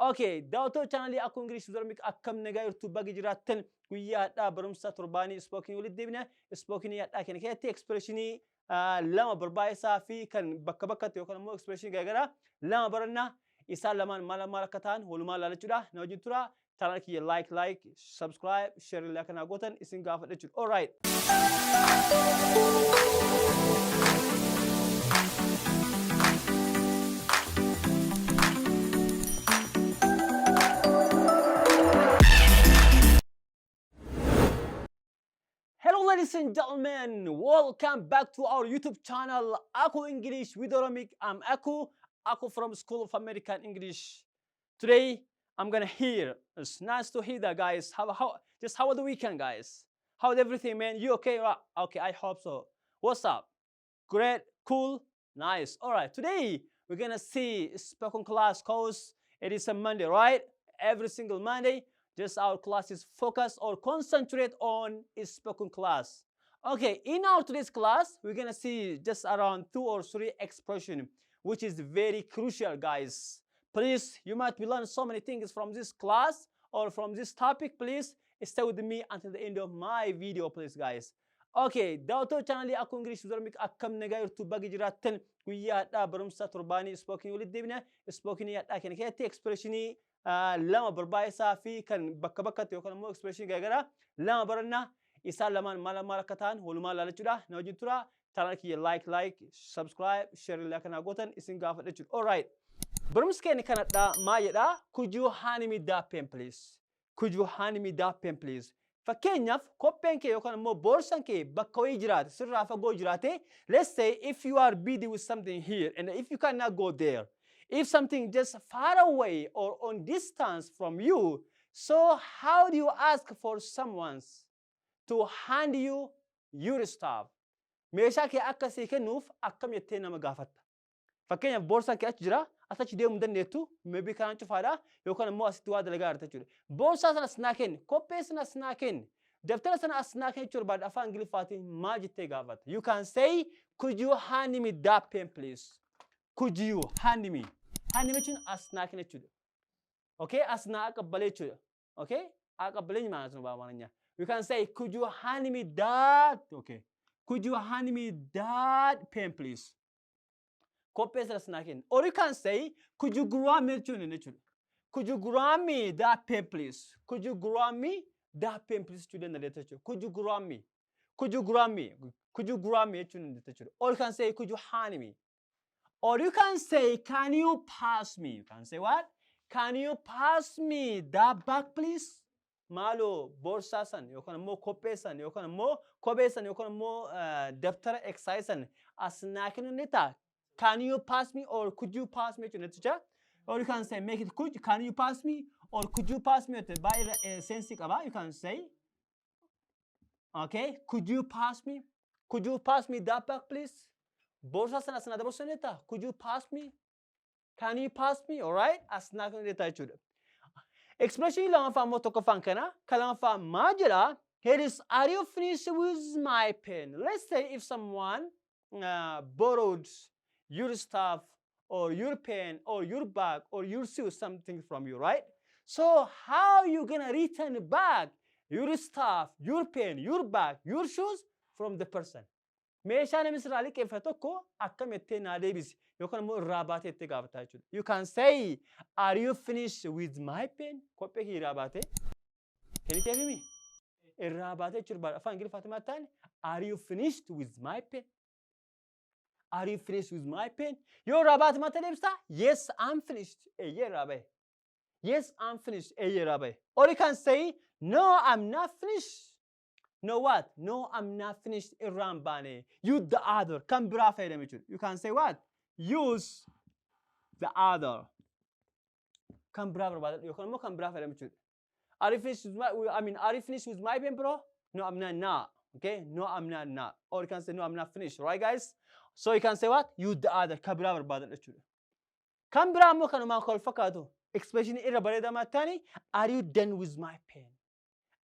Okay, daawwatoo channelii Aku Ingilish Oromic akkam nagaa YouTube bagi jiraattan guyyaa hadhaa barumsa torbaanii spoken walitti deebina. Spoken hadhaa kana keessatti expressionii lama barbaachisaa fi kan bakka bakkatti yookaan immoo expression garaagaraa lama barannaa isaan lamaan maal akka ta'an walumaa ilaalachuudha. Na wajjin tura channel kiyya like, subscribe, share illee kana gootan isin gaafadha jechuudha. All right. Hello ladies and gentlemen, welcome back to our YouTube channel, Aku English with Oromic. I'm Aku from School of American English. Today, I'm gonna hear, it's nice to hear that guys. How was the weekend guys? How's everything man? You okay? Okay, I hope so. What's up? Great, cool, nice. All right, today we're gonna see spoken class course. It is a Monday, right? Every single Monday. Just our classes focus or concentrate on is spoken class. Okay, in our today's class, we're gonna see just around 2 or 3 expressions, which is very crucial, guys. Please, you might be learning so many things from this class or from this topic. Please stay with me until the end of my video, please, guys. Okay, daawwatoo channelii Aku Ingilish Oromic akkam nagaa YouTube bagi jiraattan guyyaa hadhaa barumsa torbaanii spoken walitti deebina. Spoken hadhaa kana keessatti expressionii lama barbaachisaa fi kan bakka bakkatti yookaan immoo expression garaagaraa lama barannaa isaan lamaan maal akka ta'an walumaa ilaalachuudha. Na wajjin tura channel kiyya like, subscribe, share illee kana gootan isin gaafadha jechuudha. All right. Barumsa keenya kanadhaa maa jedhaa? Could you hand me that pen please? Could you hand me that pen please? Fakkeenyaaf koppeen kee yookaan immoo boorsan kee bakka wayii jiraate sirraa fagoo jiraate, let's say if you are busy with something here and if you cannot go there, if something just far away or on distance from you, so how do you ask for someone to hand you your stuff? Meeshaa kee akka sii kennuuf akkam jettee nama gaafatta? Fakkeenyaaf boorsan kee achi jira, achi deemuu dandeettu, maybe kanaan cufaadha yookaan immoo asitti waa dalagaa jirta jechuudha. Boorsaa sana sinaa kenni, koppee sana sinaa kenni, daftara sana sinaa kenni jechuudha barbaada afaan Ingiliffaatiin maal jettee gaafata? You can say, could you hand me that pen please? Could you hand me? Hand me jechuun asnaa kenni jechuudha. Okay, asnaa qabbalee jechuudha. Okay, qabbalee ni maana sun baamanya. You can say, could you hand me that? Okay, could you hand me that pen please? Or you can say, could you grab me? Could you grab me that pen please? Could you grab me that pen please? Could you grab me? Could you grab me? Could you grab me? Or you can say, could you hand me? Or you can say, can you pass me? You can say what? Can you pass me that bag please? Malo borsa san yookaan immoo koppee san yookaan immoo kophee san yookaan immoo daftara exercise san asnaa kennu ni ta'a. Can you pass me or could you pass me? Or you can say, make it could, can you pass me or could you pass me? By sense qaba, you can say, okay, could you pass me? Could you pass me that bag please? Borsa sana asna dabarsu ni ta'a. Could you pass me? Can you pass me? All right? Asna kennu ni ta'a jechuudha. Expression lamaffaa immoo tokkoffaan kana, kan lamaffaa maa jedhaa? Here is, are you finished with my pen? Let's say if someone borrowed your stuff or your pen or your bag or your shoes, something from you, right? So how you gonna return back your stuff, your pen, your bag, your shoes from the person? Meeshaa namni sirraa liqeeffate tokko akkam jettee naa deebisi yookaan immoo irraa baatee jettee gaafataa jechuudha. You can say, are you finished with my pen? Kophee kee irraa baatee. Can you tell me? Irraa baatee jechuudha afaan Ingiliffaatiin maal ta'an? Are you finished with my pen? Are you finished with my pen? Yo rabat mata deebista? Yes, I'm finished. Eye rabai. Yes, I'm finished. Eye rabai. Or you can say, no, I'm not finished. No what? No, I'm not finished. Irraan baane. Use the other. Kan biraa fayyadame jechuudha. You can say what? Use the other. Kan biraa barbaada yookaan immoo kan biraa fayyadame jechuudha. Are you finished with my, are you finished with my pen, bro? No, I'm not. Okay? No, I'm not. Or you can say, no, I'm not finished. Right, guys? So you can say what? Use the other. Kan biraa barbaada jechuudha. Kan biraa immoo kanuma kol fakkaatu. Expression irra bareedamaa ta'ani, are you done with my pen?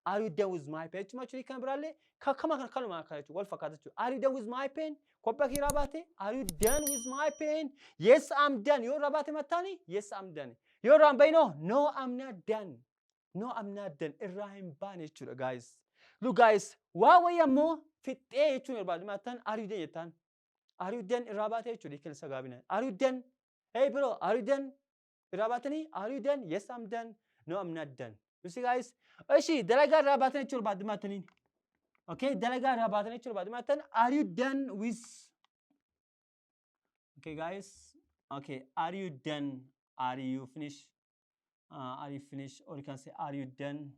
Are you done with my pen? Chuma churi kan biraalee kanuma kana jechuudha. Wal fakkaata jechuudha. Are you done with my pen? Kophee kee irraa baate? Are you done with my pen? Yes, I'm done. Yoo irraa baate mattaani? Yes, I'm done. Yoo irraa hin bahinoo no I'm not done. No I'm not done. Irraa hin baane jechuudha guys. Look guys, waa wayii ammoo fixxee jechuun barbaadu maattan are you done jettaan. Are you done irraa baatee jechuudha hiikelsa gaabinaan. Are you done? Hey bro, are you done? Irraa baatanii are you done? Yes I'm done. No I'm not done. You see guys? Ishi dalagaa irraa baatan jechuudha barbaadu maattaniin. Okay, dalagaa irraa baatan jechuudha barbaadu maattan are you done with. Okay guys. Okay, are you done? Are you finished? Are you finished? Or you can say, are you done?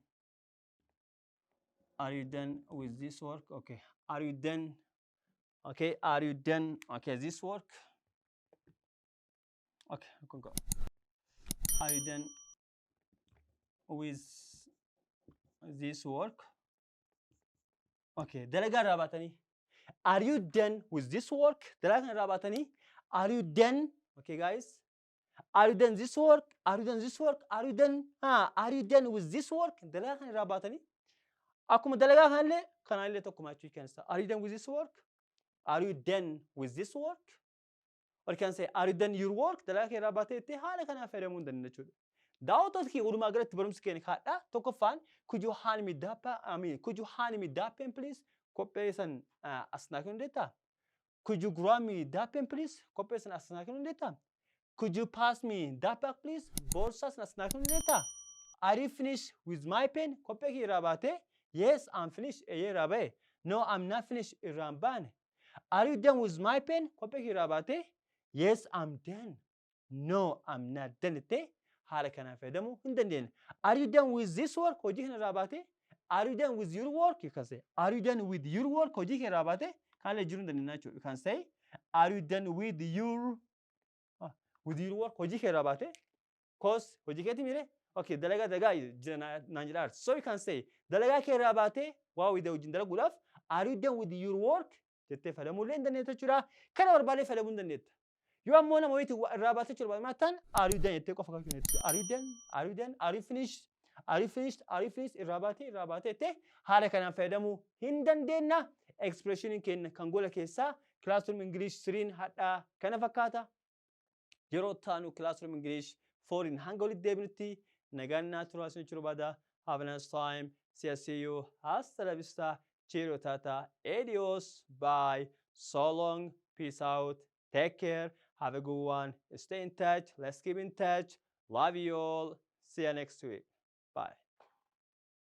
Are you done with this work? Okay. Are you done? Okay. Are you done? Okay, this work. Okay, I can go. Are you done with this work? Okay. Dalaga rabatani. Are you done with this work? Dalaga rabatani. Are you done? Okay, guys. Are you done this work? Are you done this work? Are you done? Are you done with this work? Dalaga rabatani. Akuma dalaga hanle kanale tokkuma achi kensa. Are you done with this work? Are you done with this work? Or can say, are you done your work? Dalaga rabate te hala kana feremun dan nachude. Daawwattoota kee walumaa galatti barumsa keenya kaadhaa. Tokkoffaan could you hand me that pen? Could you hand me that pen please? Qopheessan asnaa kennu dandeettaa? Could you grab me that pen please? Qopheessan asnaa kennu dandeettaa? Could you pass me that bag please? Borsas asnaa kennu dandeettaa? Are you finished with my pen? Kophee kee irraa baatee? Yes, I'm finished. Irraa bahe. No, I'm not finished. Irraa hin baane. Are you done with my pen? Kophee kee irraa baatee? Yes, I'm done. No, I'm not done. Haala kanaan fayyadamuu hin dandeenye. Are you done with this work? Hojii kana irraa baatee? Are you done with your work? You can say, are you done with your work? Hojii kana irraa baatee? Haala jiruu hin dandeenye jechuudha. You can say, are you done with your work? Hojii kana irraa baatee? Cause hojii keetti miire? Okay, dalagaa naan jedhaa. So you can say, dalagaa kee irraa baatee waa wayii hojiin dalaguudhaaf are you done with your work? Jettee fayyadamuu illee hin dandeetta jechuudha. Kana barbaadee fayyadamuu hin dandeetta. Yoo ammoo nama wayiitti irraa baatee jechuudha maattaan are you done jettee qofa kan kennitu. Are you done? Are you done? Are you finished? Are you finished? Are you finished? Irraa baatee jettee haala kanaan fayyadamuu hin dandeenna. Expressioniin keenya kan gola keessaa classroom English 3 hadhaa kana fakkaata. Yeroo taanu classroom English 4 hanga walitti deebinutti nagaan naa turaa isin jechuu barbaada. Have a nice time. See you. Hasta la vista. Cheerio tata. Adios. Bye. So long. Peace out. Take care. Have a good one. Stay in touch. Let's keep in touch. Love you all. See you next week. Bye.